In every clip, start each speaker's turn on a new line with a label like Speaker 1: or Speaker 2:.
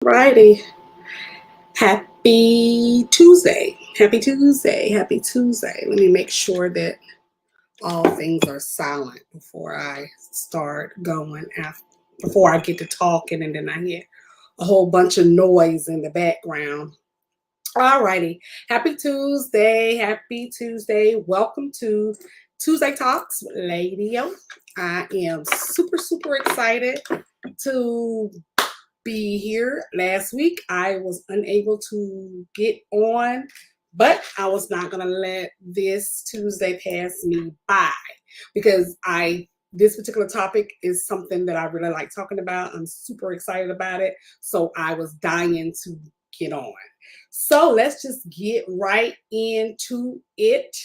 Speaker 1: Righty. Happy Tuesday. Happy Tuesday. Happy Tuesday. Let me make sure that all things are silent before I start going before I get to talking and then I hear a whole bunch of noise in the background. Alrighty. Happy Tuesday. Happy Tuesday. Welcome to Tuesday Talks with Lady O. I am super excited to be here. Last week I was unable to get on, but I was not going to let this Tuesday pass me by because this particular topic is something that I really like talking about. I'm super excited about it, so I was dying to get on. So let's just get right into it.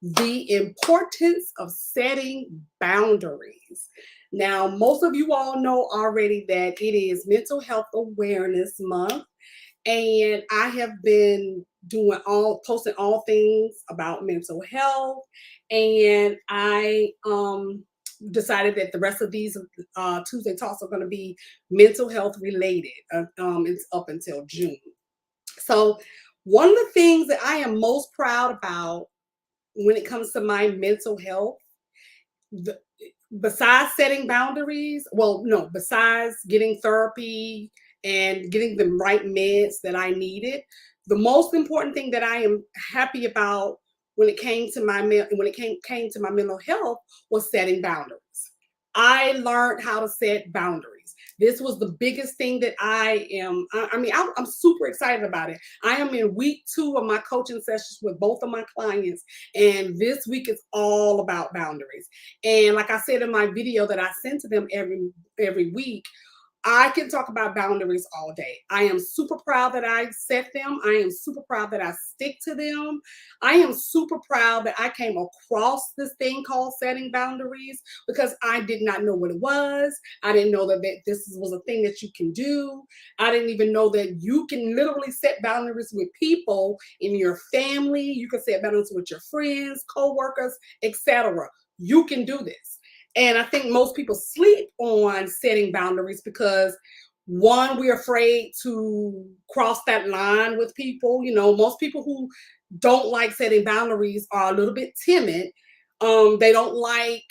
Speaker 1: The importance of setting boundaries. Now, most of you all know already that it is Mental Health Awareness Month, and I have been posting all things about mental health, and I decided that the rest of these Tuesday talks are going to be mental health related. It's up until June. So, one of the things that I am most proud about when it comes to my mental health, besides setting boundaries, well, no, besides getting therapy and getting the right meds that I needed, the most important thing that I am happy about when it came to came to my mental health was setting boundaries. I learned how to set boundaries. This was the biggest thing that I'm super excited about it. I am in week 2 of my coaching sessions with both of my clients, and this week is all about boundaries. And like I said in my video that I send to them every week, I can talk about boundaries all day. I am super proud that I set them. I am super proud that I stick to them. I am super proud that I came across this thing called setting boundaries because I did not know what it was. I didn't know that this was a thing that you can do. I didn't even know that you can literally set boundaries with people in your family. You can set boundaries with your friends, co-workers, etc. You can do this. And I think most people sleep on setting boundaries because, one, we're afraid to cross that line with people. You know, most people who don't like setting boundaries are a little bit timid. They don't like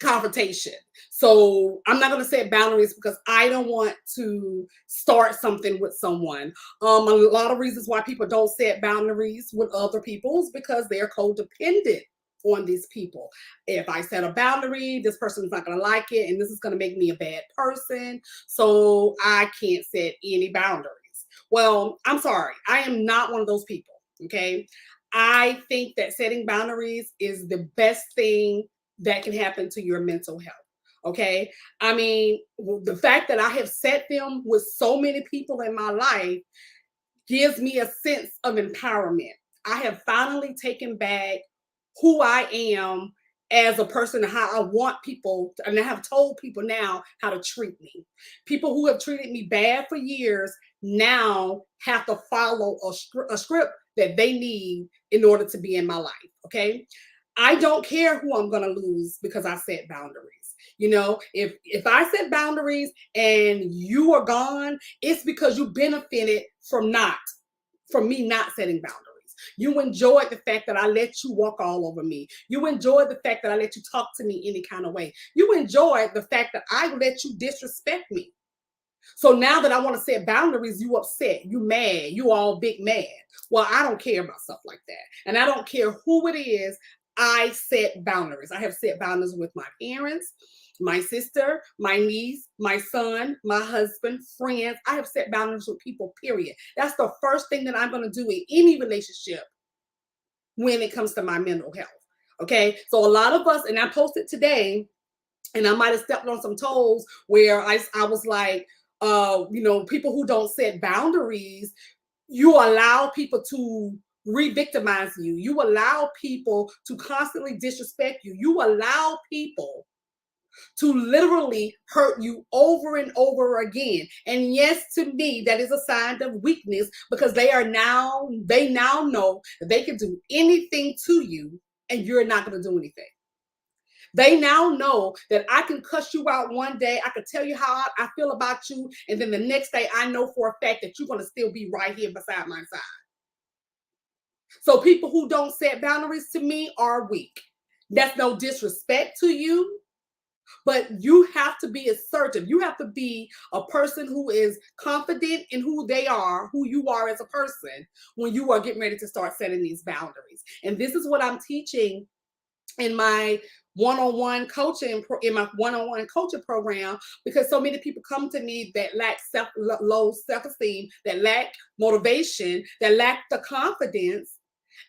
Speaker 1: confrontation. So I'm not going to set boundaries because I don't want to start something with someone. A lot of reasons why people don't set boundaries with other people is because they're codependent on these people. If I set a boundary, this person's not going to like it, and this is going to make me a bad person. So I can't set any boundaries. Well, I'm sorry. I am not one of those people. Okay. I think that setting boundaries is the best thing that can happen to your mental health. Okay. I mean, the fact that I have set them with so many people in my life gives me a sense of empowerment. I have finally taken back who I am as a person and how I want people, and I have told people now how to treat me. People who have treated me bad for years now have to follow a script that they need in order to be in my life. Okay. I don't care who I'm going to lose because I set boundaries. You know, if I set boundaries and you are gone, it's because you benefited from me not setting boundaries. You enjoyed the fact that I let you walk all over me. You enjoyed the fact that I let you talk to me any kind of way. You enjoyed the fact that I let you disrespect me. So now that I want to set boundaries, you upset, you mad, you all big mad. Well, I don't care about stuff like that. And I don't care who it is. I set boundaries. I have set boundaries with my parents, my sister, my niece, my son, my husband, friends. I have set boundaries with people, period. That's the first thing that I'm going to do in any relationship when it comes to my mental health. Okay. So a lot of us, and I posted today, and I might have stepped on some toes where I was like, people who don't set boundaries, you allow people to re-victimize you. You allow people to constantly disrespect you. You allow people to literally hurt you over and over again. And yes, to me, that is a sign of weakness because they now know that they can do anything to you and you're not going to do anything. They now know that I can cuss you out one day. I can tell you how I feel about you. And then the next day, I know for a fact that you're going to still be right here beside my side. So people who don't set boundaries to me are weak. That's no disrespect to you, but you have to be assertive. You have to be a person who is confident in who they are, who you are as a person when you are getting ready to start setting these boundaries. And this is what I'm teaching in my one-on-one coaching program, because so many people come to me that lack low self-esteem, that lack motivation, that lack the confidence.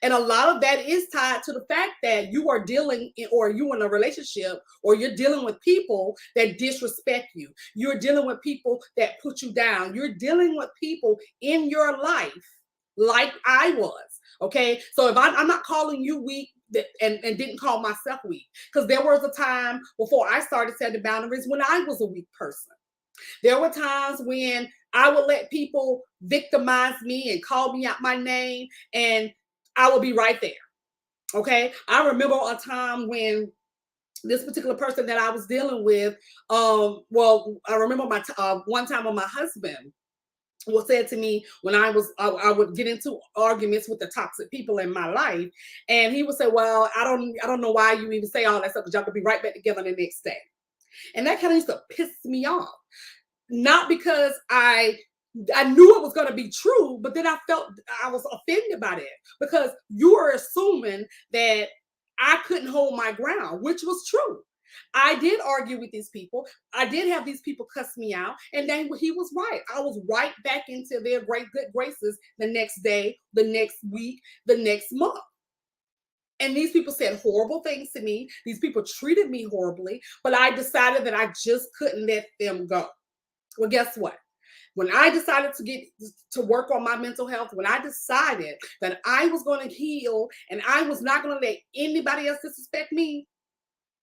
Speaker 1: And a lot of that is tied to the fact that you are dealing or you in a relationship, or you're dealing with people that disrespect you. You're dealing with people that put you down. You're dealing with people in your life like I was. Okay. So if I'm not calling you weak, and didn't call myself weak, because there was a time before I started setting boundaries when I was a weak person. There were times when I would let people victimize me and call me out my name, and I would be right there. Okay. I remember a time when this particular person that I was dealing with, well, I remember one time when my husband was said to me when I would get into arguments with the toxic people in my life, and he would say, "Well, I don't know why you even say all that stuff, because y'all could be right back together the next day." And that kind of used to piss me off, not because I knew it was going to be true, but then I felt I was offended by that, because you were assuming that I couldn't hold my ground, which was true. I did argue with these people. I did have these people cuss me out, and then he was right. I was right back into their great good graces the next day, the next week, the next month. And these people said horrible things to me. These people treated me horribly, but I decided that I just couldn't let them go. Well, guess what? When I decided to get to work on my mental health, when I decided that I was going to heal and I was not going to let anybody else disrespect me,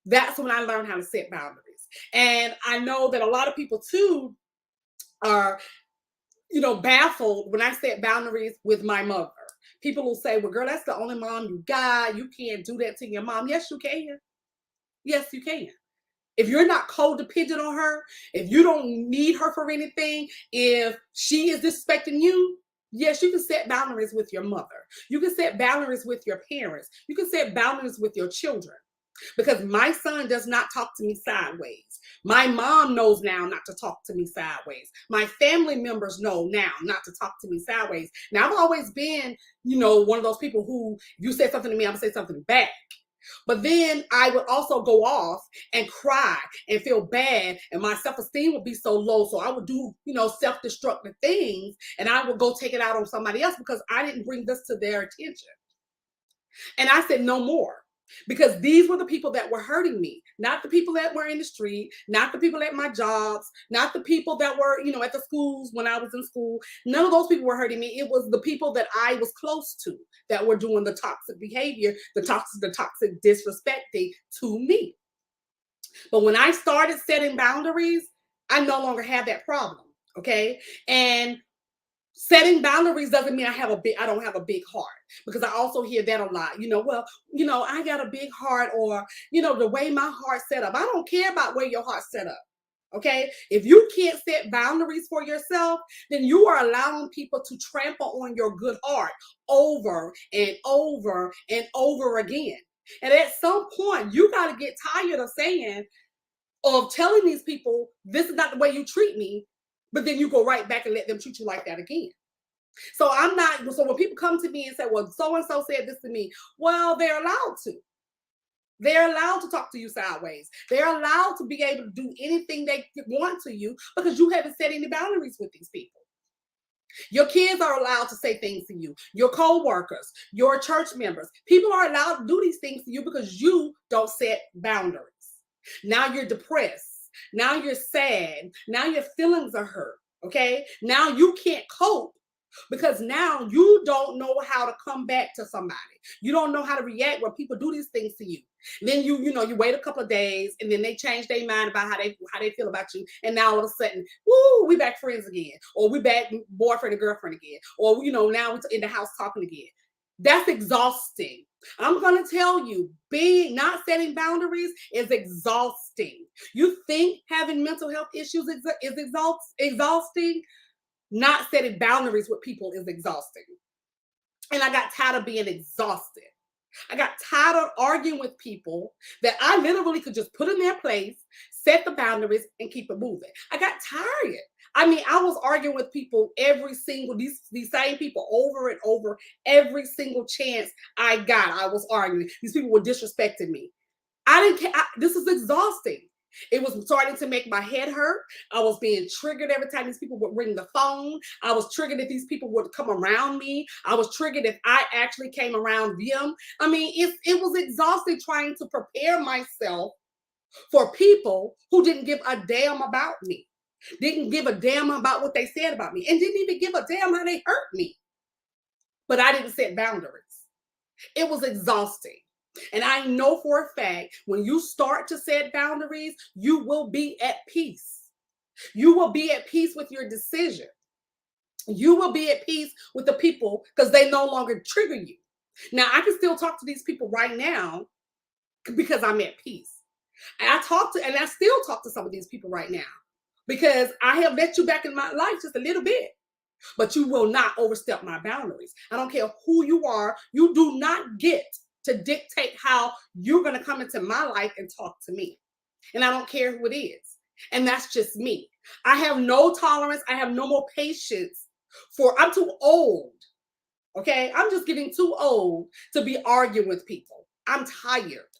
Speaker 1: that's when I learned how to set boundaries. And I know that a lot of people too are, baffled when I set boundaries with my mother. People will say, "Well, girl, that's the only mom you got. You can't do that to your mom." Yes, you can. Yes, you can. If you're not codependent on her, if you don't need her for anything, if she is disrespecting you, yes, you can set boundaries with your mother. You can set boundaries with your parents. You can set boundaries with your children. Because my son does not talk to me sideways. My mom knows now not to talk to me sideways. My family members know now not to talk to me sideways. Now, I've always been, one of those people who, if you say something to me, I'm going to say something back. But then I would also go off and cry and feel bad, and my self-esteem would be so low. So I would do, self-destructive things, and I would go take it out on somebody else because I didn't bring this to their attention. And I said, no more. Because these were the people that were hurting me, not the people that were in the street, not the people at my jobs, not the people that were, at the schools when I was in school. None of those people were hurting me. It was the people that I was close to that were doing the toxic behavior, the toxic disrespecting to me. But when I started setting boundaries, I no longer have that problem. Okay. And setting boundaries doesn't mean I don't have a big heart, because I also hear that a lot. I got a big heart, or, the way my heart's set up. I don't care about where your heart's set up. Okay. If you can't set boundaries for yourself, then you are allowing people to trample on your good heart over and over and over again. And at some point, you got to get tired of telling these people, this is not the way you treat me, but then you go right back and let them treat you like that again. So when people come to me and say, well, so-and-so said this to me, well, they're allowed to. They're allowed to talk to you sideways. They're allowed to be able to do anything they want to you, because you haven't set any boundaries with these people. Your kids are allowed to say things to you. Your co-workers, your church members, people are allowed to do these things to you because you don't set boundaries. Now you're depressed. Now you're sad. Now your feelings are hurt. Okay. Now you can't cope, because now you don't know how to come back to somebody. You don't know how to react when people do these things to you. Then you wait a couple of days, and then they change their mind about how they feel about you, and now all of a sudden, woo, we back friends again, or we back boyfriend and girlfriend again, or now we're in the house talking again. That's exhausting. I'm going to tell you, being not setting boundaries is exhausting. You think having mental health issues is exhausting? Not setting boundaries with people is exhausting. And I got tired of being exhausted. I got tired of arguing with people that I literally could just put in their place, set the boundaries, and keep it moving. I got tired. I mean, I was arguing with people these same people over and over, every single chance I got. I was arguing. These people were disrespecting me. I didn't care. This is exhausting. It was starting to make my head hurt. I was being triggered every time these people would ring the phone. I was triggered if these people would come around me. I was triggered if I actually came around them. I mean, it was exhausting trying to prepare myself for people who didn't give a damn about me, didn't give a damn about what they said about me, and didn't even give a damn how they hurt me. But I didn't set boundaries. It was exhausting. And I know for a fact, when you start to set boundaries, you will be at peace. You will be at peace with your decision. You will be at peace with the people because they no longer trigger you. Now, I can still talk to these people right now because I'm at peace. And I still talk to some of these people right now because I have let you back in my life just a little bit. But you will not overstep my boundaries. I don't care who you are. You do not get to dictate how you're going to come into my life and talk to me. And I don't care who it is. And that's just me. I have no tolerance. I have no more patience I'm too old. Okay. I'm just getting too old to be arguing with people. I'm tired.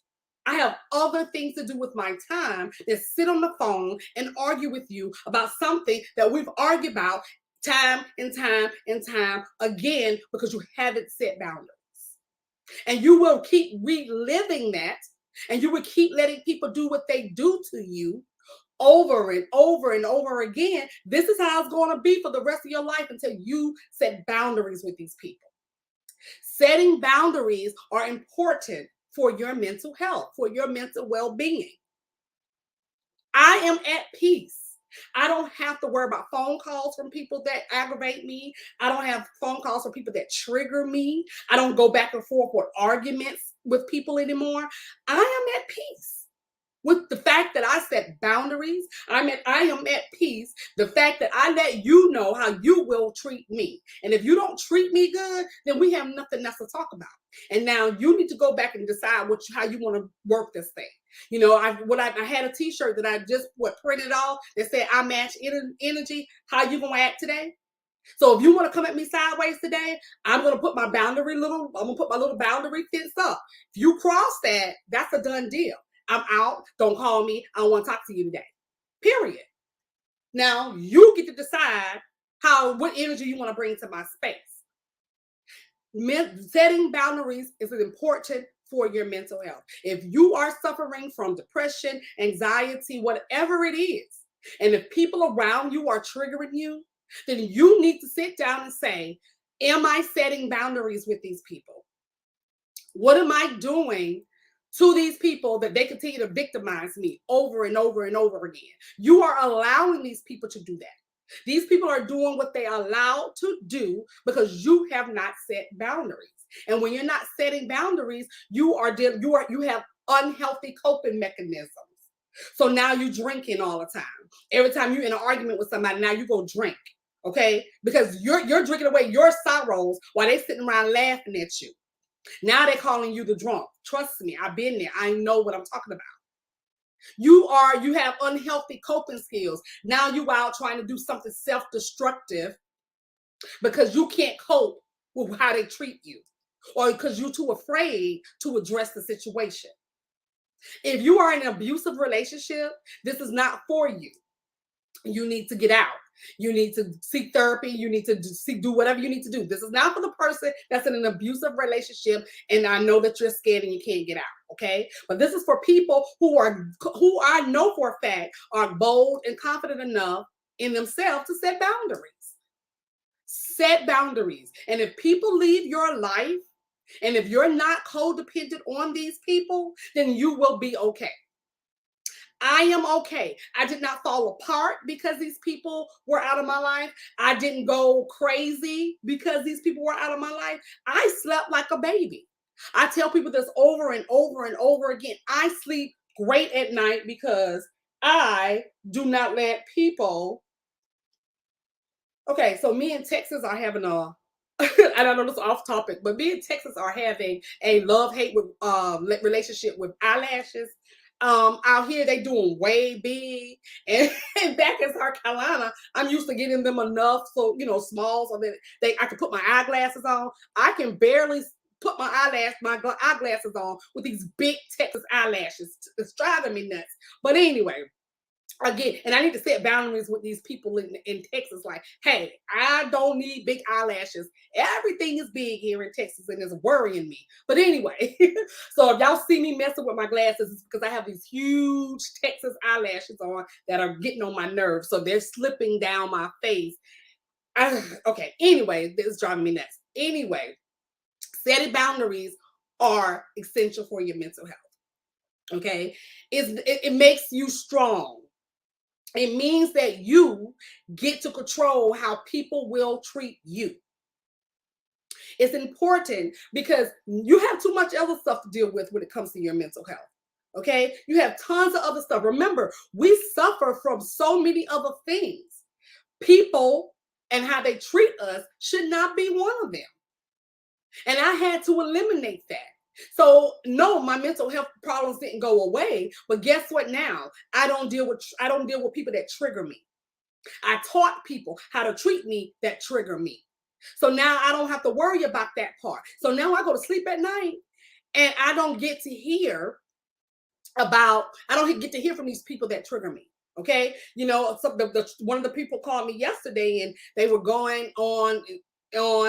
Speaker 1: I have other things to do with my time than sit on the phone and argue with you about something that we've argued about time and time and time again because you haven't set boundaries. And you will keep reliving that, and you will keep letting people do what they do to you over and over and over again. This is how it's going to be for the rest of your life until you set boundaries with these people. Setting boundaries are important for your mental health, for your mental well-being. I am at peace. I don't have to worry about phone calls from people that aggravate me. I don't have phone calls from people that trigger me. I don't go back and forth with arguments with people anymore. I am at peace with the fact that I set boundaries. I am at peace. The fact that I let you know how you will treat me. And if you don't treat me good, then we have nothing else to talk about. And now you need to go back and decide how you want to work this thing. You know, I had a t-shirt that I just printed off that said, I match energy. How you going to act today? So if you want to come at me sideways today, I'm going to put my little boundary fence up. If you cross that, that's a done deal. I'm out. Don't call me. I don't want to talk to you today. Period. Now you get to decide what energy you want to bring to my space. Setting boundaries is important for your mental health. If you are suffering from depression, anxiety, whatever it is, and if people around you are triggering you, then you need to sit down and say, am I setting boundaries with these people? What am I doing to these people that they continue to victimize me over and over and over again? You are allowing these people to do that. These people are doing what they are allowed to do because you have not set boundaries. And when you're not setting boundaries, you have unhealthy coping mechanisms. So now you're drinking all the time. Every time you're in an argument with somebody, now you go drink. Okay? Because you're drinking away your sorrows while they're sitting around laughing at you. Now they're calling you the drunk. Trust me, I've been there. I know what I'm talking about. You have unhealthy coping skills. Now you out trying to do something self-destructive because you can't cope with how they treat you or because you're too afraid to address the situation. If you are in an abusive relationship, this is not for you. You need to get out. You need to seek therapy. You need to do whatever you need to do. This is not for the person that's in an abusive relationship, and I know that you're scared and you can't get out, okay? But this is for people who I know for a fact are bold and confident enough in themselves to set boundaries. Set boundaries. And if people leave your life, and if you're not codependent on these people, then you will be okay. I am okay. I did not fall apart because these people were out of my life. I didn't go crazy because these people were out of my life. I slept like a baby. I tell people this over and over and over again. I sleep great at night because I do not let people. Okay, so me and Texas are having a I don't know, this is off topic, but me and Texas are having a love-hate with relationship with eyelashes. Out here they doing way big, and, and back in South Carolina, I'm used to getting them enough so small so that I can put my eyeglasses on. I can barely put my eyeglasses on with these big Texas eyelashes. It's driving me nuts. But anyway, again, and I need to set boundaries with these people in Texas. Like, hey, I don't need big eyelashes. Everything is big here in Texas and it's worrying me. But anyway, so if y'all see me messing with my glasses, it's because I have these huge Texas eyelashes on that are getting on my nerves. So they're slipping down my face. Okay, anyway, this is driving me nuts. Anyway, setting boundaries are essential for your mental health. Okay, it makes you strong. It means that you get to control how people will treat you. It's important because you have too much other stuff to deal with when it comes to your mental health. Okay? You have tons of other stuff. Remember, we suffer from so many other things. People and how they treat us should not be one of them. And I had to eliminate that. So no, my mental health problems didn't go away, but guess what now? I don't deal with people that trigger me. I taught people how to treat me that trigger me. So now I don't have to worry about that part. So now I go to sleep at night and I don't get to hear from these people that trigger me. Okay. One of the people called me yesterday and they were going on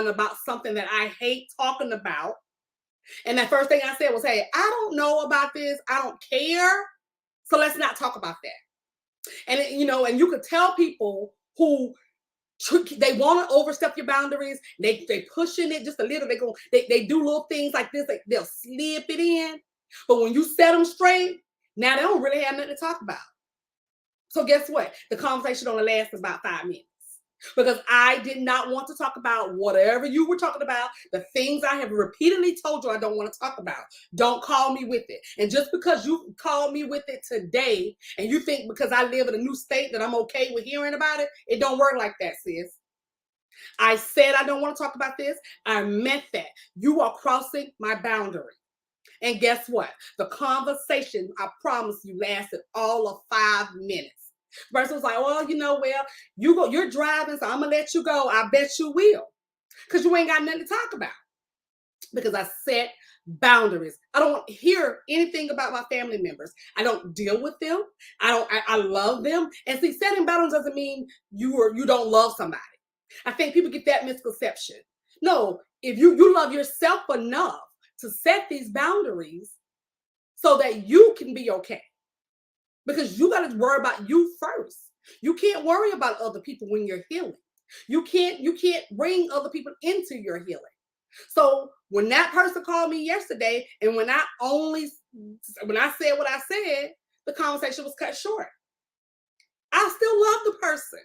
Speaker 1: about something that I hate talking about. And the first thing I said was, hey, I don't know about this. I don't care. So let's not talk about that. And and you could tell people who they want to overstep your boundaries. They pushing it just a little. They do little things like this. They'll slip it in. But when you set them straight, now they don't really have nothing to talk about. So guess what? The conversation only lasts about 5 minutes. Because I did not want to talk about whatever you were talking about, the things I have repeatedly told you I don't want to talk about. Don't call me with it. And just because you called me with it today, and you think because I live in a new state that I'm okay with hearing about it, it don't work like that, sis. I said I don't want to talk about this. I meant that. You are crossing my boundary. And guess what? The conversation, I promise you, lasted all of 5 minutes. The person was like, well, you're driving, so I'm gonna let you go. I bet you will. Because you ain't got nothing to talk about. Because I set boundaries. I don't hear anything about my family members. I don't deal with them. I love them. And see, setting boundaries doesn't mean you don't love somebody. I think people get that misconception. No, if you love yourself enough to set these boundaries so that you can be okay. Because you got to worry about you first. You can't worry about other people when you're healing. You can't bring other people into your healing. So when that person called me yesterday, and when I said what I said, the conversation was cut short. I still love the person.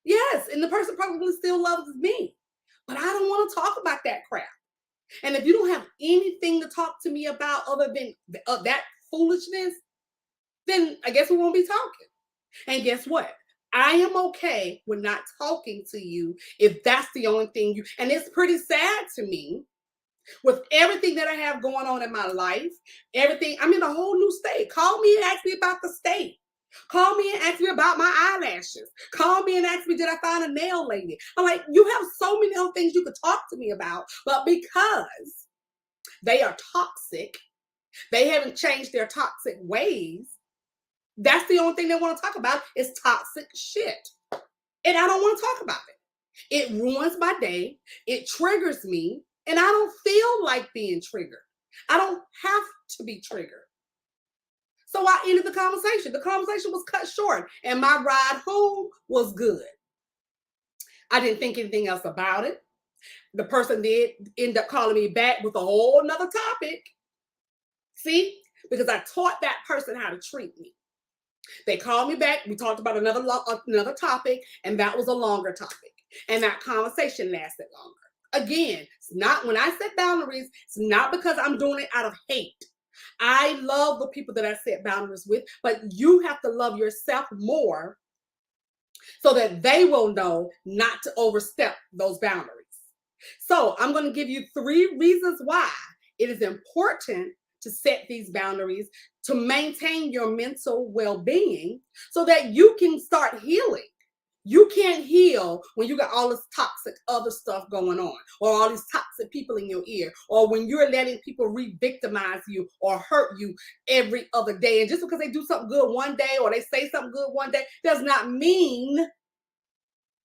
Speaker 1: Yes, and the person probably still loves me. But I don't want to talk about that crap. And if you don't have anything to talk to me about other than that foolishness, then I guess we won't be talking. And guess what? I am okay with not talking to you if that's the only thing and it's pretty sad to me with everything that I have going on in my life, everything. I'm in a whole new state. Call me and ask me about the state. Call me and ask me about my eyelashes. Call me and ask me, did I find a nail lady? I'm like, you have so many other things you could talk to me about, but because they are toxic, they haven't changed their toxic ways. That's the only thing they want to talk about is toxic shit. And I don't want to talk about it. It ruins my day. It triggers me. And I don't feel like being triggered. I don't have to be triggered. So I ended the conversation. The conversation was cut short. And my ride home was good. I didn't think anything else about it. The person did end up calling me back with a whole nother topic. See? Because I taught that person how to treat me. They called me back. We talked about another topic, and that was a longer topic. And that conversation lasted longer. Again, it's not when I set boundaries, it's not because I'm doing it out of hate. I love the people that I set boundaries with, but you have to love yourself more so that they will know not to overstep those boundaries. So I'm going to give you 3 reasons why it is important to set these boundaries to maintain your mental well-being so that you can start healing. You can't heal when you got all this toxic other stuff going on, or all these toxic people in your ear, or when you're letting people re-victimize you or hurt you every other day. And just because they do something good one day or they say something good one day does not mean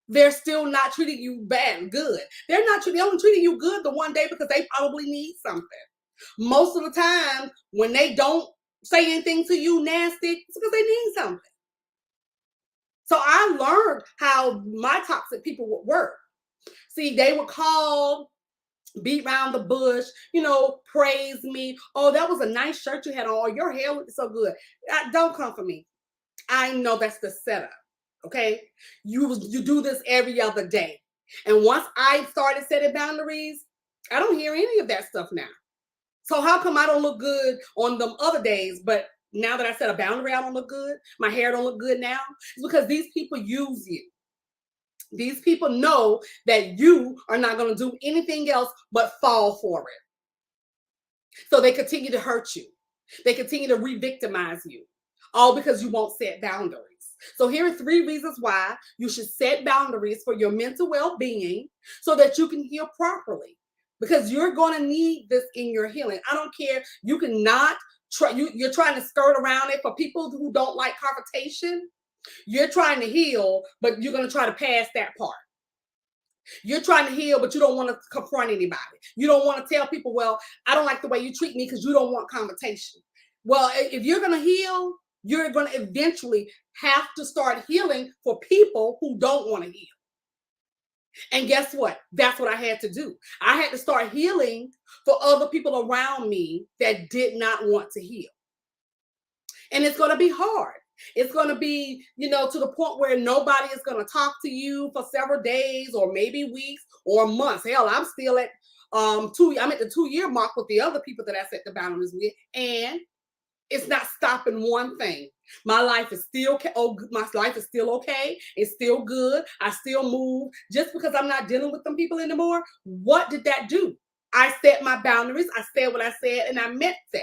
Speaker 1: they're still not treating you bad good. They're only treating you good the one day because they probably need something. Most of the time, when they don't say anything to you nasty, it's because they need something. So I learned how my toxic people would work. See, they would call, beat around the bush, praise me. Oh, that was a nice shirt you had on. Oh, your hair looked so good. Don't come for me. I know that's the setup. Okay, you do this every other day, and once I started setting boundaries, I don't hear any of that stuff now. So how come I don't look good on them other days, but now that I set a boundary, I don't look good? My hair don't look good now? It's because these people use you. These people know that you are not going to do anything else but fall for it. So they continue to hurt you. They continue to re-victimize you, all because you won't set boundaries. So here are 3 reasons why you should set boundaries for your mental well-being so that you can heal properly. Because you're going to need this in your healing. I don't care. You cannot try. You're trying to skirt around it. For people who don't like confrontation, you're trying to heal, but you're going to try to pass that part. You're trying to heal, but you don't want to confront anybody. You don't want to tell people, well, I don't like the way you treat me because you don't want confrontation. Well, if you're going to heal, you're going to eventually have to start healing for people who don't want to heal. And guess what? That's what I had to do. I had to start healing for other people around me that did not want to heal. And it's going to be hard. It's going to be, to the point where nobody is going to talk to you for several days or maybe weeks or months. Hell, I'm still at I'm at the 2-year mark with the other people that I set the boundaries with, and it's not stopping one thing. My life is still okay. It's still good. I still move. Just because I'm not dealing with them people anymore, what did that do? I set my boundaries. I said what I said, and I meant that.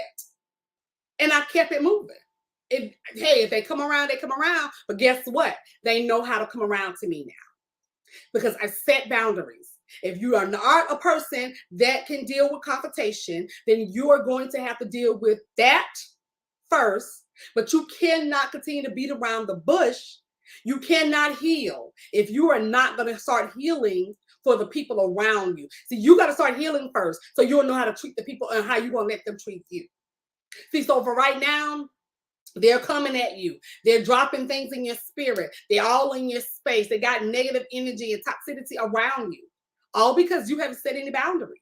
Speaker 1: And I kept it moving. If they come around, they come around. But guess what? They know how to come around to me now because I set boundaries. If you are not a person that can deal with confrontation, then you are going to have to deal with that first. But you cannot continue to beat around the bush. You cannot heal if you are not going to start healing for the people around you. See, you got to start healing first so you'll know how to treat the people and how you're going to let them treat you. See, so for right now, they're coming at you. They're dropping things in your spirit. They're all in your space. They got negative energy and toxicity around you. All because you haven't set any boundaries.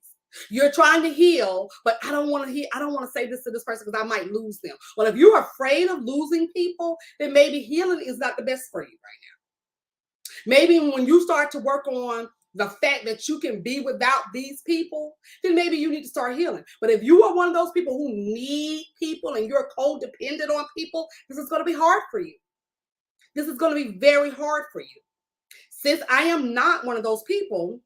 Speaker 1: You're trying to heal, but I don't want to say this to this person because I might lose them. Well, if you're afraid of losing people, then maybe healing is not the best for you right now. Maybe when you start to work on the fact that you can be without these people, then maybe you need to start healing. But if you are one of those people who need people and you're codependent on people, this is going to be hard for you. This is going to be very hard for you. Since I am not one of those people,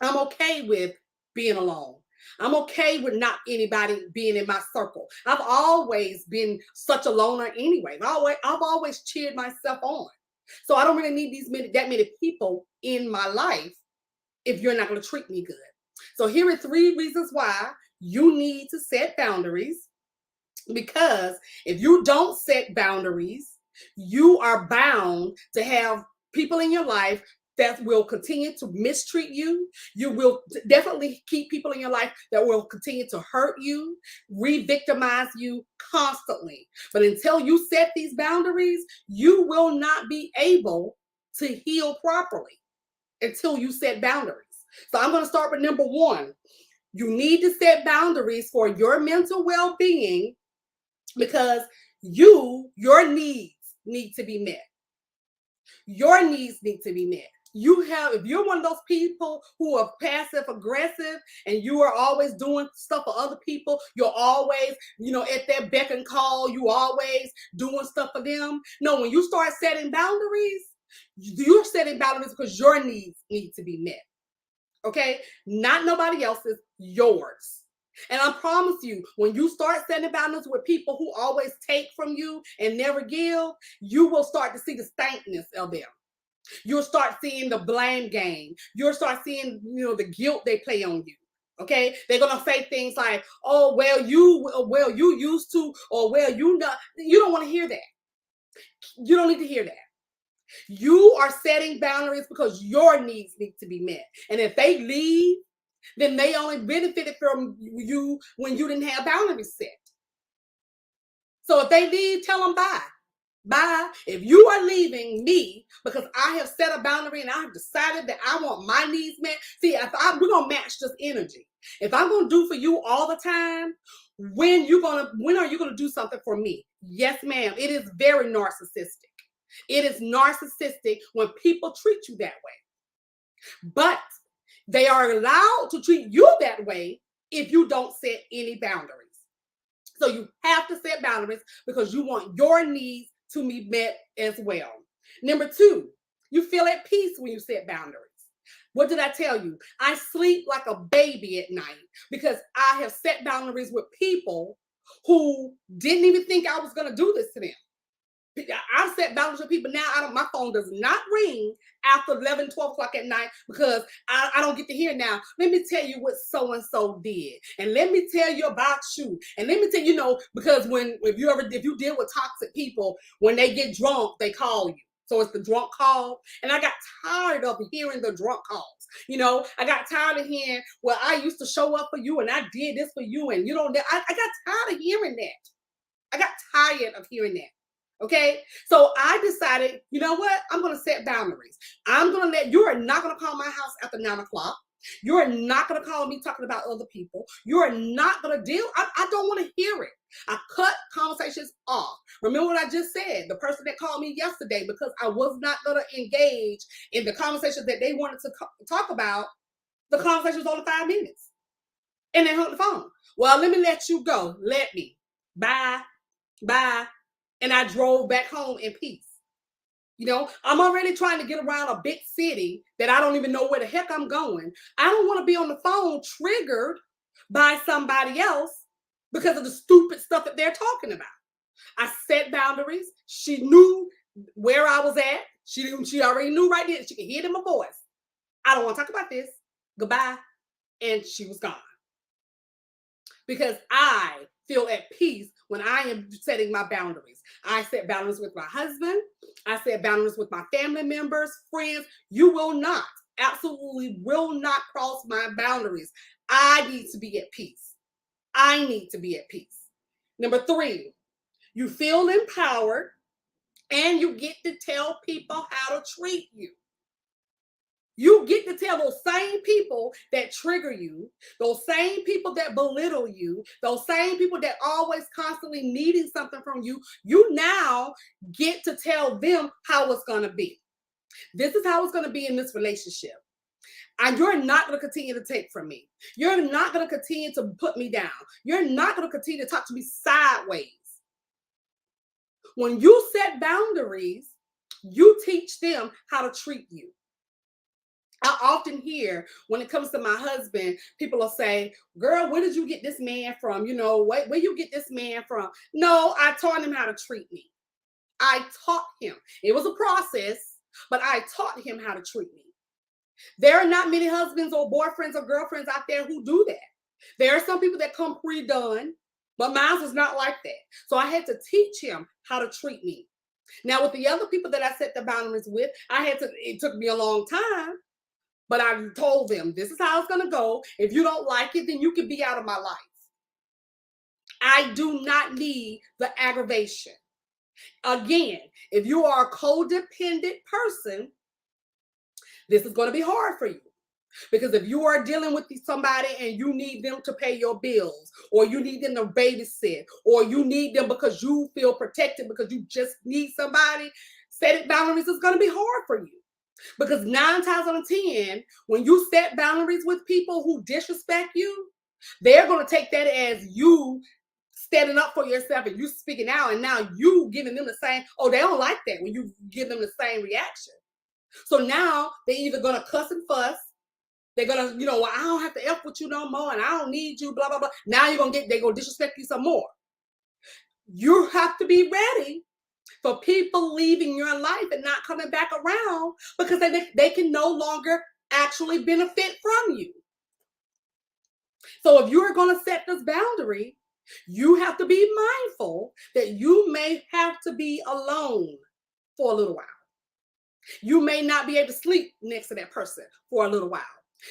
Speaker 1: I'm okay with being alone. I'm okay with not anybody being in my circle. I've always been such a loner anyway. I've always cheered myself on. So I don't really need that many people in my life if you're not going to treat me good. So here are 3 reasons why you need to set boundaries. Because if you don't set boundaries, you are bound to have people in your life that will continue to mistreat you. You will definitely keep people in your life that will continue to hurt you, re-victimize you constantly. But until you set these boundaries, you will not be able to heal properly until you set boundaries. So I'm going to start with number 1. You need to set boundaries for your mental well-being because your needs need to be met. Your needs need to be met. If you're one of those people who are passive aggressive and you are always doing stuff for other people, you're always, at their beck and call, you always doing stuff for them. No, when you start setting boundaries, you're setting boundaries because your needs need to be met. Okay? Not nobody else's, yours. And I promise you, when you start setting boundaries with people who always take from you and never give, you will start to see the stankness of them. You'll start seeing the blame game. You'll start seeing, the guilt they play on you. Okay, they're gonna say things like, "Oh, you used to," or "Well, you not." You don't want to hear that. You don't need to hear that. You are setting boundaries because your needs need to be met. And if they leave, then they only benefited from you when you didn't have boundaries set. So if they leave, tell them bye. Bye. If you are leaving me because I have set a boundary and I have decided that I want my needs met, see, we're gonna match this energy. If I'm gonna do for you all the time, when are you gonna do something for me? Yes, ma'am. It is very narcissistic. It is narcissistic when people treat you that way. But they are allowed to treat you that way if you don't set any boundaries. So you have to set boundaries because you want your needs to be met as well. Number 2, you feel at peace when you set boundaries. What did I tell you? I sleep like a baby at night because I have set boundaries with people who didn't even think I was going to do this to them. I've set boundaries with people now. My phone does not ring after 11, 12 o'clock at night because I don't get to hear now. Let me tell you what so-and-so did. And let me tell you about you. And let me tell you, because if you deal with toxic people, when they get drunk, they call you. So it's the drunk call. And I got tired of hearing the drunk calls. I got tired of hearing, well, I used to show up for you and I did this for you. And I got tired of hearing that. I got tired of hearing that. Okay, so I decided, you know what? I'm going to set boundaries. You are not going to call my house after 9 o'clock. You are not going to call me talking about other people. You are not going to deal. I don't want to hear it. I cut conversations off. Remember what I just said? The person that called me yesterday, because I was not going to engage in the conversations that they wanted to talk about, the conversation was only 5 minutes. And they hung the phone. Well, let me let you go. Let me. Bye. Bye. And I drove back home in peace. I'm already trying to get around a big city that I don't even know where the heck I'm going. I don't want to be on the phone triggered by somebody else because of the stupid stuff that they're talking about. I set boundaries. She knew where I was at. She already knew right then. She could hear it in my voice. I don't want to talk about this. Goodbye. And she was gone. Because I feel at peace when I am setting my boundaries. I set boundaries with my husband. I set boundaries with my family members, friends. You will not, absolutely will not cross my boundaries. I need to be at peace. I need to be at peace. Number 3, you feel empowered and you get to tell people how to treat you. You get to tell those same people that trigger you, those same people that belittle you, those same people that always constantly needing something from you, you now get to tell them how it's going to be. This is how it's going to be in this relationship. And you're not going to continue to take from me. You're not going to continue to put me down. You're not going to continue to talk to me sideways. When you set boundaries, you teach them how to treat you. I often hear when it comes to my husband, people will say, girl, where did you get this man from? Where you get this man from? No, I taught him how to treat me. I taught him. It was a process, but I taught him how to treat me. There are not many husbands or boyfriends or girlfriends out there who do that. There are some people that come pre-done, but mine was not like that. So I had to teach him how to treat me. Now, with the other people that I set the boundaries with, it took me a long time. But I told them, this is how it's going to go. If you don't like it, then you can be out of my life. I do not need the aggravation. Again, if you are a codependent person, this is going to be hard for you Because if you are dealing with somebody and you need them to pay your bills, or you need them to babysit, or you need them because you feel protected because you just need somebody, setting boundaries is going to be hard for you. Because 9 times out of 10, when you set boundaries with people who disrespect you, they're going to take that as you standing up for yourself and you speaking out, and now you giving them the same. Oh, they don't like that when you give them the same reaction. So now they're either going to cuss and fuss. They're gonna, well, I don't have to F with you no more, and I don't need you, blah, blah, blah. Now they're gonna disrespect you some more. You have to be ready for people leaving your life and not coming back around because they can no longer actually benefit from you. So if you're gonna set this boundary, you have to be mindful that you may have to be alone for a little while. You may not be able to sleep next to that person for a little while.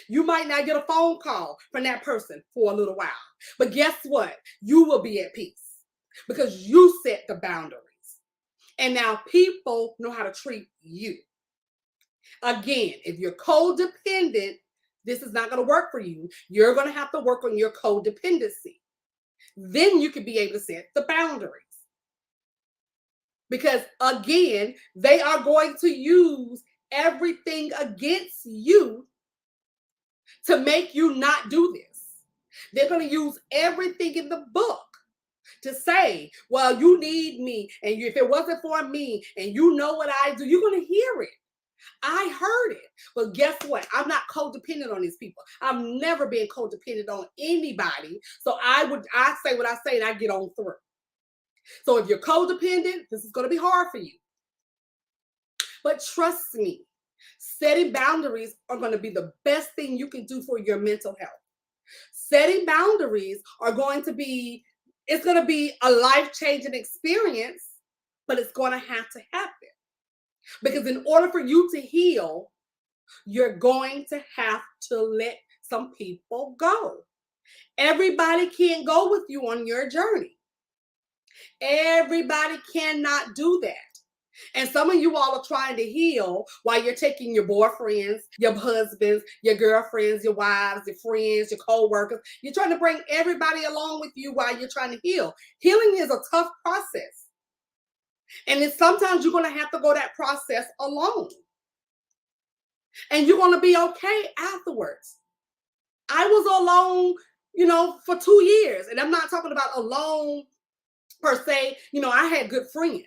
Speaker 1: You might not get a phone call from that person for a little while. But guess what? You will be at peace because you set the boundaries. And now people know how to treat you. Again, if you're codependent, this is not going to work for you. You're going to have to work on your codependency. Then you can be able to set the boundaries. Because again, they are going to use everything against you to make you not do this. They're going to use everything in the book to say, well, you need me, and if it wasn't for me, and you know what I do, you're going to hear it. I heard it. But guess what? I'm not codependent on these people. I've never been codependent on anybody. So I say what I say and I get on through. So if you're codependent, this is going to be hard for you. But trust me, setting boundaries are going to be the best thing you can do for your mental health. Setting boundaries are going to be, it's going to be a life-changing experience, but it's going to have to happen. Because in order for you to heal, you're going to have to let some people go. Everybody can't go with you on your journey. Everybody cannot do that. And some of you all are trying to heal while you're taking your boyfriends, your husbands, your girlfriends, your wives, your friends, your co-workers. You're trying to bring everybody along with you while you're trying to heal. Healing is a tough process. And then sometimes you're going to have to go that process alone. And you're going to be okay afterwards. I was alone, for 2 years. And I'm not talking about alone per se. I had good friends.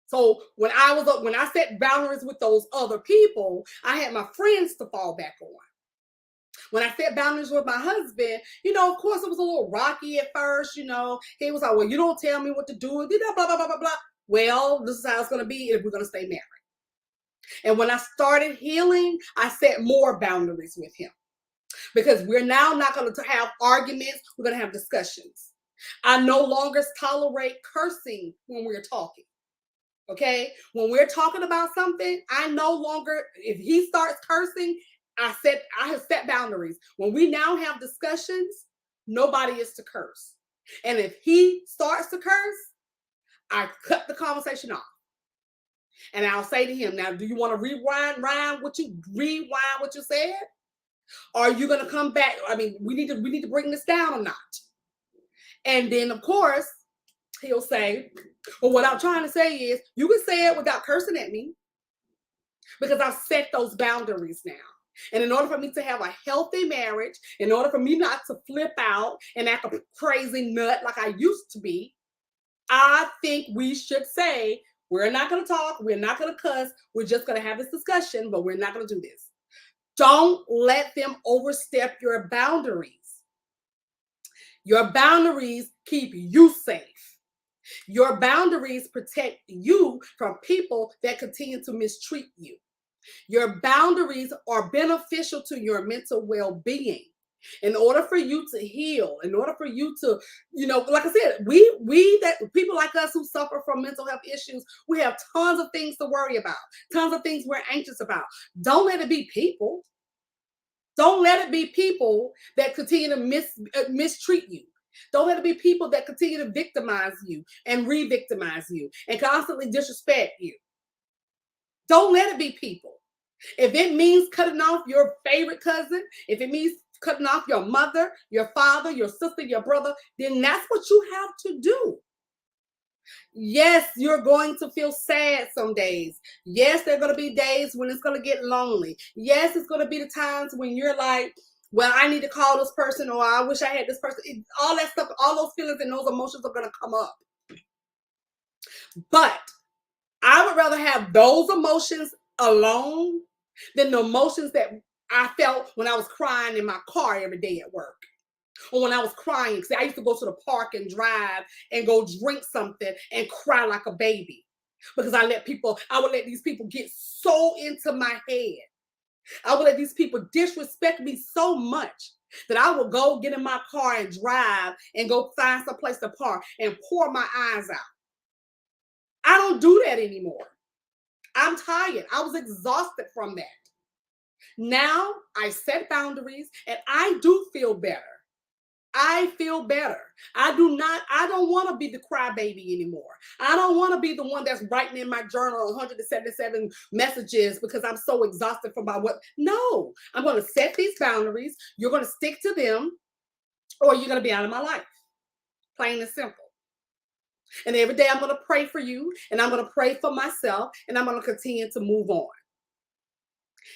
Speaker 1: So when I set boundaries with those other people, I had my friends to fall back on. When I set boundaries with my husband, of course it was a little rocky at first. He was like, well, you don't tell me what to do, blah, blah, blah, blah, blah. Well, this is how it's going to be if we're going to stay married. And when I started healing, I set more boundaries with him because we're now not going to have arguments. We're going to have discussions. I no longer tolerate cursing when we're talking. Okay? When we're talking about something, I no longer, if he starts cursing, I have set boundaries. When we now have discussions, nobody is to curse. And if he starts to curse, I cut the conversation off. And I'll say to him, now, do you want to rewind what you said? Or are you going to come back? I mean, we need to bring this down or not. And then, of course, he'll say, well, what I'm trying to say is, you can say it without cursing at me because I've set those boundaries now. And in order for me to have a healthy marriage, in order for me not to flip out and act a crazy nut like I used to be, I think we should say, we're not going to talk. We're not going to cuss. We're just going to have this discussion, but we're not going to do this. Don't let them overstep your boundaries. Your boundaries keep you safe. Your boundaries protect you from people that continue to mistreat you. Your boundaries are beneficial to your mental well-being. In order for you to heal, in order for you to, like I said, people like us who suffer from mental health issues, we have tons of things to worry about, tons of things we're anxious about. Don't let it be people. Don't let it be people that continue to mistreat you. Don't let it be people that continue to victimize you and re-victimize you and constantly disrespect you. Don't let it be people. If it means cutting off your favorite cousin, if it means cutting off your mother, your father, your sister, your brother, then that's what you have to do. Yes, you're going to feel sad some days. Yes, there are going to be days when it's going to get lonely. Yes, it's going to be the times when you're like, well, I need to call this person, or I wish I had this person. All that stuff, all those feelings and those emotions are going to come up. But I would rather have those emotions alone than the emotions that I felt when I was crying in my car every day at work. Or when I was crying, because I used to go to the park and drive and go drink something and cry like a baby. Because I would let these people get so into my head. I would let these people disrespect me so much that I would go get in my car and drive and go find some place to park and pour my eyes out. I don't do that anymore. I'm tired. I was exhausted from that. Now I set boundaries and I do feel better. I feel better. I don't want to be the crybaby anymore. I don't want to be the one that's writing in my journal 177 messages because I'm so exhausted from my what. No, I'm going to set these boundaries. You're going to stick to them or you're going to be out of my life. Plain and simple. And every day I'm going to pray for you and I'm going to pray for myself and I'm going to continue to move on.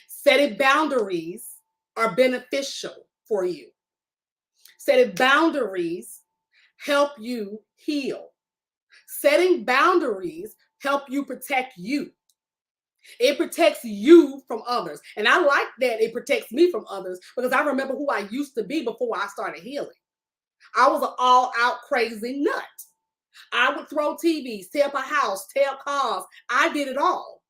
Speaker 1: Setting boundaries are beneficial for you. Setting boundaries help you heal. Setting boundaries help you protect you. It protects you from others. And I like that it protects me from others because I remember who I used to be before I started healing. I was an all-out crazy nut. I would throw TVs, tear up a house, tear up cars. I did it all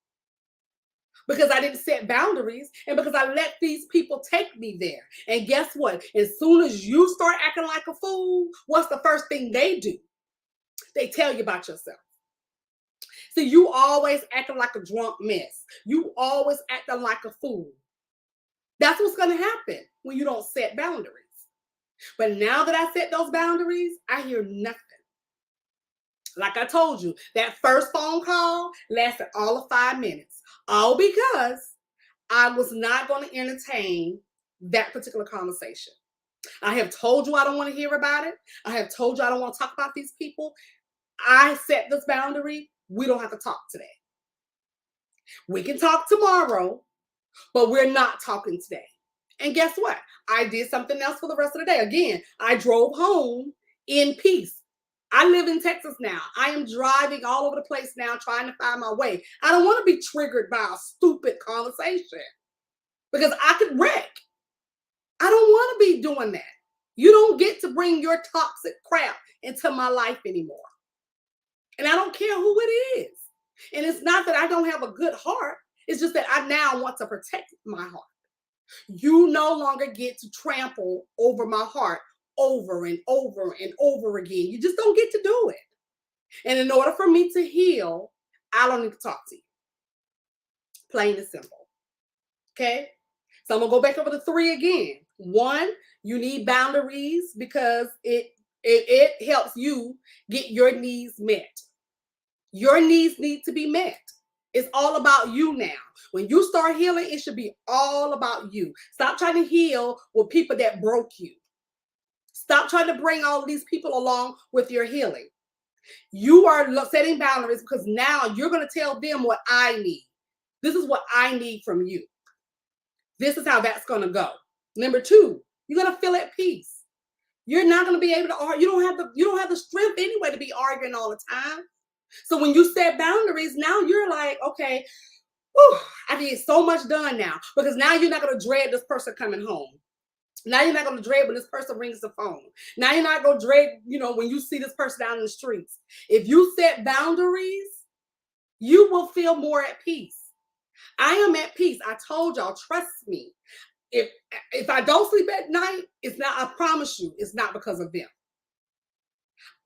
Speaker 1: because I didn't set boundaries and because I let these people take me there. And guess what? As soon as you start acting like a fool, what's the first thing they do? They tell you about yourself. See, you always acting like a drunk mess. You always acting like a fool. That's what's going to happen when you don't set boundaries. But now that I set those boundaries, I hear nothing. Like I told you, that first phone call lasted all of 5 minutes. All because I was not going to entertain that particular conversation. I have told you I don't want to hear about it. I have told you I don't want to talk about these people. I set this boundary. We don't have to talk today. We can talk tomorrow, but we're not talking today. And guess what? I did something else for the rest of the day. Again, I drove home in peace. I live in Texas now. I am driving all over the place now, trying to find my way. I don't want to be triggered by a stupid conversation because I could wreck. I don't want to be doing that. You don't get to bring your toxic crap into my life anymore. And I don't care who it is. And it's not that I don't have a good heart. It's just that I now want to protect my heart. You no longer get to trample over my heart over and over and over again. You just don't get to do it. And in order for me to heal, I don't need to talk to you. Plain and simple. Okay? So I'm going to go back over the 3 again. 1, you need boundaries because it helps you get your needs met. Your needs need to be met. It's all about you now. When you start healing, it should be all about you. Stop trying to heal with people that broke you. Stop trying to bring all these people along with your healing. You are setting boundaries because now you're going to tell them what I need. This is what I need from you. This is how that's going to go. Number 2, you're going to feel at peace. You're not going to be able to argue. You don't have the strength anyway to be arguing all the time. So when you set boundaries, now you're like, okay, whew, I did so much done now. Because now you're not going to dread this person coming home. Now you're not going to dread when this person rings the phone. Now you're not going to dread, when you see this person down in the streets. If you set boundaries, you will feel more at peace. I am at peace. I told y'all, trust me. If I don't sleep at night, it's not, I promise you, it's not because of them.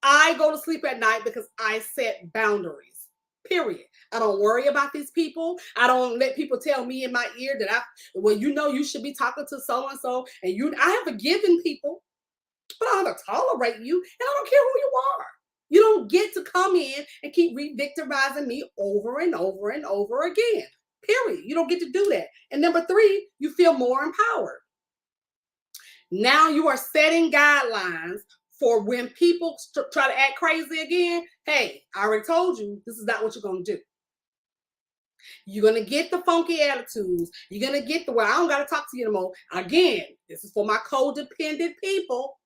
Speaker 1: I go to sleep at night because I set boundaries, period. I don't worry about these people. I don't let people tell me in my ear that you should be talking to so-and-so. I have forgiven people, but I don't tolerate you. And I don't care who you are. You don't get to come in and keep re-victimizing me over and over and over again. period. You don't get to do that. And number three, you feel more empowered. Now you are setting guidelines for when people try to act crazy again. Hey, I already told you this is not what you're going to do. You're going to get the funky attitudes. You're going to get the, well, I don't got to talk to you anymore. Again, this is for my codependent people.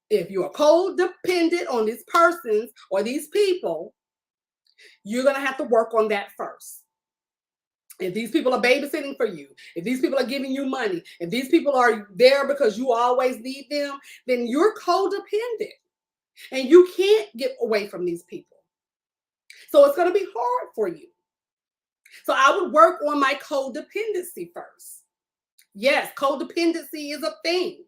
Speaker 1: If you are codependent on these persons or these people, you're going to have to work on that first. If these people are babysitting for you, if these people are giving you money, if these people are there because you always need them, then you're codependent and you can't get away from these people. So it's going to be hard for you. So I would work on my codependency first. Yes, codependency is a thing.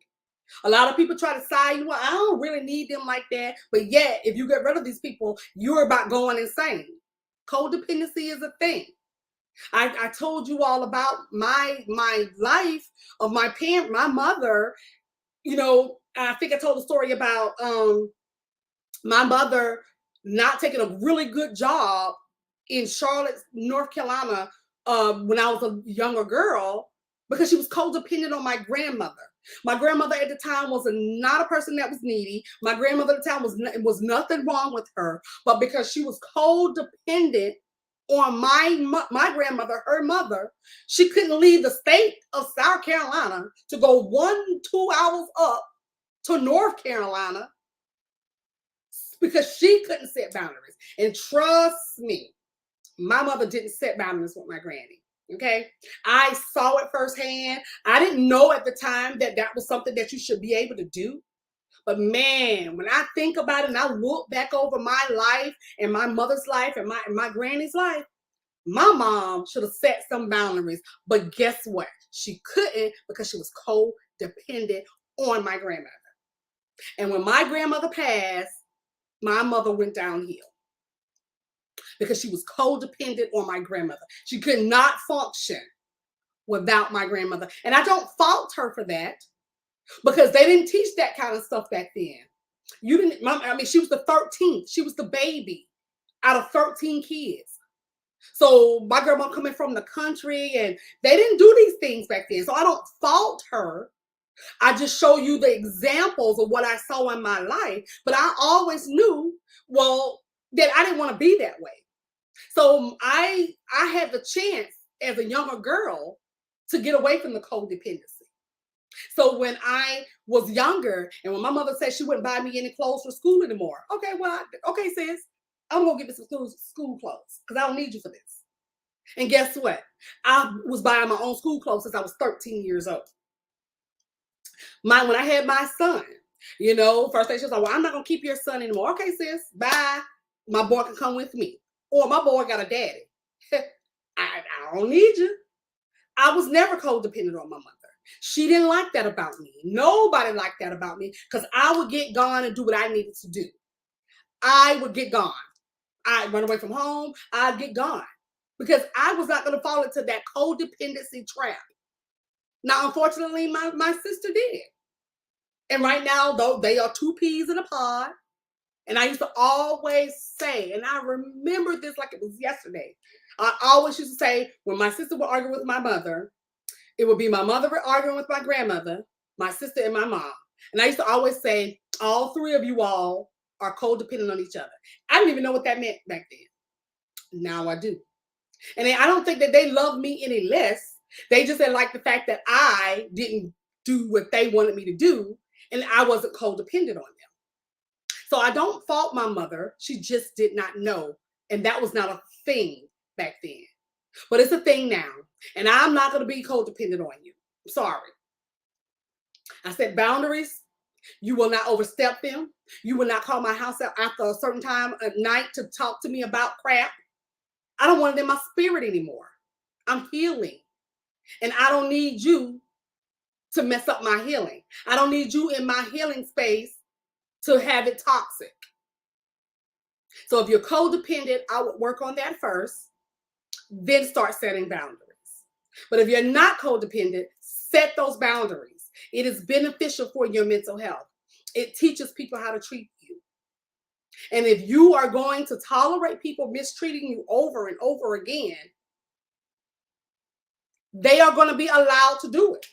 Speaker 1: A lot of people try to side you. Well, I don't really need them like that. But yet, if you get rid of these people, you're about going insane. Codependency is a thing. I told you all about my life of my mother. You know, I think I told a story about my mother not taking a really good job in Charlotte, North Carolina, when I was a younger girl, because she was codependent on my grandmother. My grandmother at the time was not a person that was needy. My grandmother at the time was nothing wrong with her, but because she was codependent on my grandmother, her mother, she couldn't leave the state of South Carolina to go 1-2 hours up to North Carolina because she couldn't set boundaries. And trust me, my mother didn't set boundaries with my granny. Okay, I saw it firsthand. I didn't know at the time that that was something that you should be able to do. But man, when I think about it and I look back over my life and my mother's life and my granny's life, my mom should have set some boundaries. But guess what? She couldn't because she was codependent on my grandmother. And when my grandmother passed, my mother went downhill because she was codependent on my grandmother. She could not function without my grandmother. And I don't fault her for that because they didn't teach that kind of stuff back then. You didn't, I mean, she was the 13th. She was the baby out of 13 kids. So my grandma coming from the country and they didn't do these things back then. So I don't fault her. I just show you the examples of what I saw in my life. But I always knew, well, that I didn't want to be that way. So I had the chance as a younger girl to get away from the codependency. So when I was younger and when my mother said she wouldn't buy me any clothes for school anymore. Okay, well, okay, sis, I'm going to get me some school clothes because I don't need you for this. And guess what? I was buying my own school clothes since I was 13 years old. When I had my son, you know, first day she was like, well, I'm not going to keep your son anymore. Okay, sis, bye. My boy can come with me. Or my boy got a daddy. I don't need you. I was never codependent on my mother. She didn't like that about me. Nobody liked that about me because I would get gone and do what I needed to do. I would get gone. I'd run away from home. I'd get gone because I was not going to fall into that codependency trap. Now, unfortunately, my sister did. And right now, though, they are two peas in a pod. And I used to always say, and I remember this like it was yesterday. I always used to say, when my sister would argue with my mother, it would be my mother arguing with my grandmother, my sister, and my mom. And I used to always say, all three of you all are codependent on each other. I didn't even know what that meant back then. Now I do. And I don't think that they love me any less. They just didn't like the fact that I didn't do what they wanted me to do, and I wasn't codependent on them. So I don't fault my mother. She just did not know. And that was not a thing back then. But it's a thing now. And I'm not going to be codependent on you. I'm sorry. I set boundaries. You will not overstep them. You will not call my house out after a certain time at night to talk to me about crap. I don't want it in my spirit anymore. I'm healing. And I don't need you to mess up my healing. I don't need you in my healing space to have it toxic. So if you're codependent, I would work on that first, then start setting boundaries. But if you're not codependent, set those boundaries. It is beneficial for your mental health. It teaches people how to treat you. And if you are going to tolerate people mistreating you over and over again, They are going to be allowed to do it.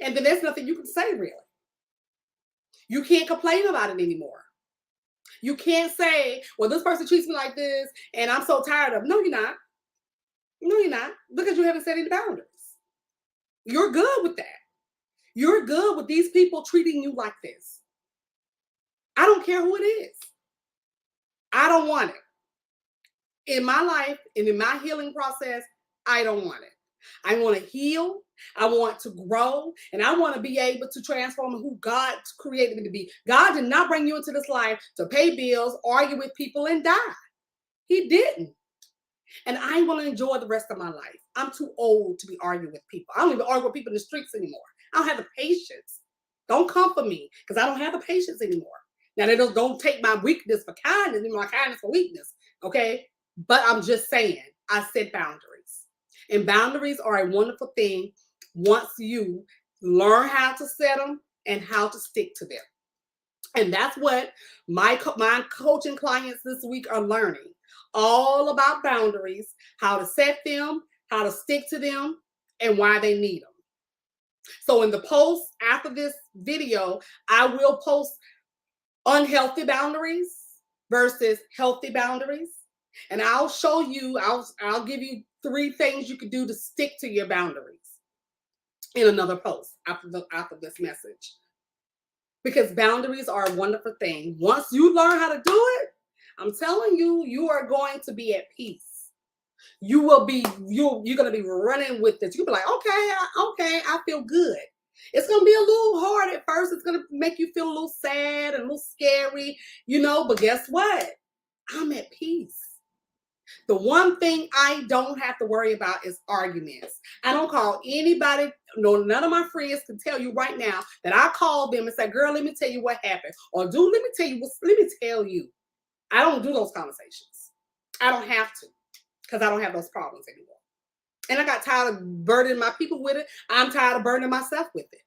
Speaker 1: And then there's nothing you can say, really. You can't complain about it anymore. You can't say, well, this person treats me like this and I'm so tired of. No, you're not. No, you're not. Because you haven't set any boundaries. You're good with that. You're good with these people treating you like this. I don't care who it is. I don't want it. In my life and in my healing process, I don't want it. I want to heal. I want to grow. And I want to be able to transform who God created me to be. God did not bring you into this life to pay bills, argue with people, and die. He didn't. And I want to enjoy the rest of my life. I'm too old to be arguing with people. I don't even argue with people in the streets anymore. I don't have the patience. Don't come for me because I don't have the patience anymore. Now, they don't take my weakness for kindness and my kindness for weakness, okay? But I'm just saying, I set boundaries. And boundaries are a wonderful thing once you learn how to set them and how to stick to them. And that's what my coaching clients this week are learning. All about boundaries, how to set them, how to stick to them, and why they need them. So in the post after this video, I will post unhealthy boundaries versus healthy boundaries. And I'll show you, I'll give you 3 things you could do to stick to your boundaries in another post after this message. Because boundaries are a wonderful thing. Once you learn how to do it, I'm telling you, you are going to be at peace. You're going to be running with this. You'll be like, okay, I feel good. It's going to be a little hard at first. It's going to make you feel a little sad and a little scary, but guess what? I'm at peace. The one thing I don't have to worry about is arguments. I don't call anybody, no, none of my friends can tell you right now that I call them and say, girl, let me tell you what happened. Or let me tell you. I don't do those conversations. I don't have to because I don't have those problems anymore. And I got tired of burdening my people with it. I'm tired of burdening myself with it.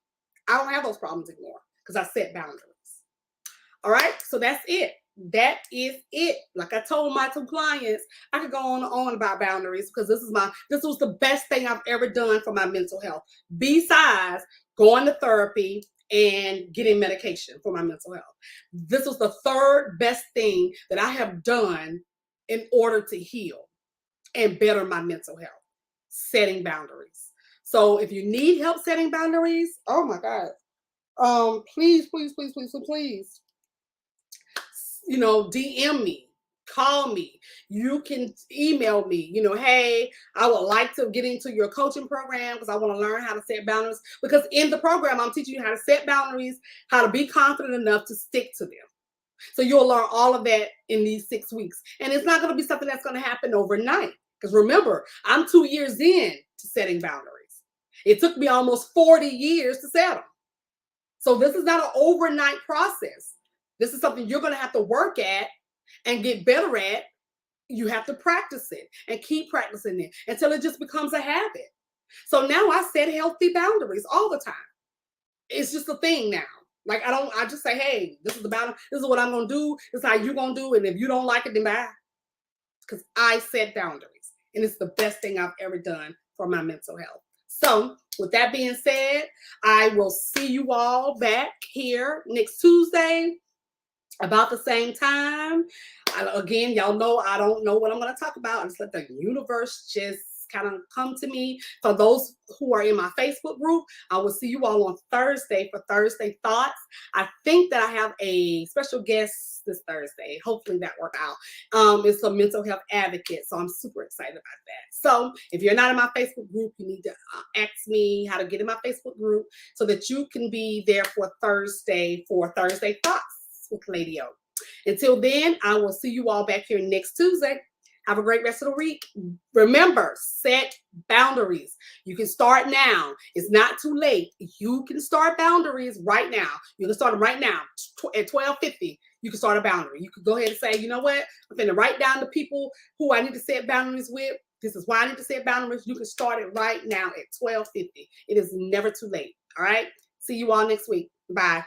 Speaker 1: I don't have those problems anymore because I set boundaries. All right, so that's it. That is it. Like I told my 2 clients, I could go on about boundaries because this was the best thing I've ever done for my mental health. Besides going to therapy and getting medication for my mental health. This was the 3rd best thing that I have done in order to heal and better my mental health. Setting boundaries. So if you need help setting boundaries, oh my God, please, DM me, call me. You can email me, hey, I would like to get into your coaching program because I want to learn how to set boundaries. Because in the program, I'm teaching you how to set boundaries, how to be confident enough to stick to them. So you'll learn all of that in these 6 weeks. And it's not going to be something that's going to happen overnight. Because remember, I'm 2 years in to setting boundaries. It took me almost 40 years to set them. So this is not an overnight process. This is something you're going to have to work at and get better at. You have to practice it and keep practicing it until it just becomes a habit. So now I set healthy boundaries all the time. It's just a thing now. Like I just say, hey, this is the boundary. This is what I'm going to do. This is how you're going to do. And if you don't like it, then bye. Because I set boundaries. And it's the best thing I've ever done for my mental health. So with that being said, I will see you all back here next Tuesday about the same time. Again, y'all know I don't know what I'm going to talk about. I just let the universe just kind of come to me. For those who are in my Facebook group, I will see you all on Thursday for Thursday Thoughts. I think that I have a special guest this Thursday. Hopefully that worked out. It's a mental health advocate, so I'm super excited about that. So if you're not in my Facebook group, you need to ask me how to get in my Facebook group so that you can be there for Thursday Thoughts with Lady O. Until then, I will see you all back here next Tuesday. Have a great rest of the week. Remember, set boundaries. You can start now. It's not too late. You can start boundaries right now. You can start them right now at 12:50. You can start a boundary. You could go ahead and say, you know what? I'm going to write down the people who I need to set boundaries with. This is why I need to set boundaries. You can start it right now at 12:50. It is never too late. All right. See you all next week. Bye.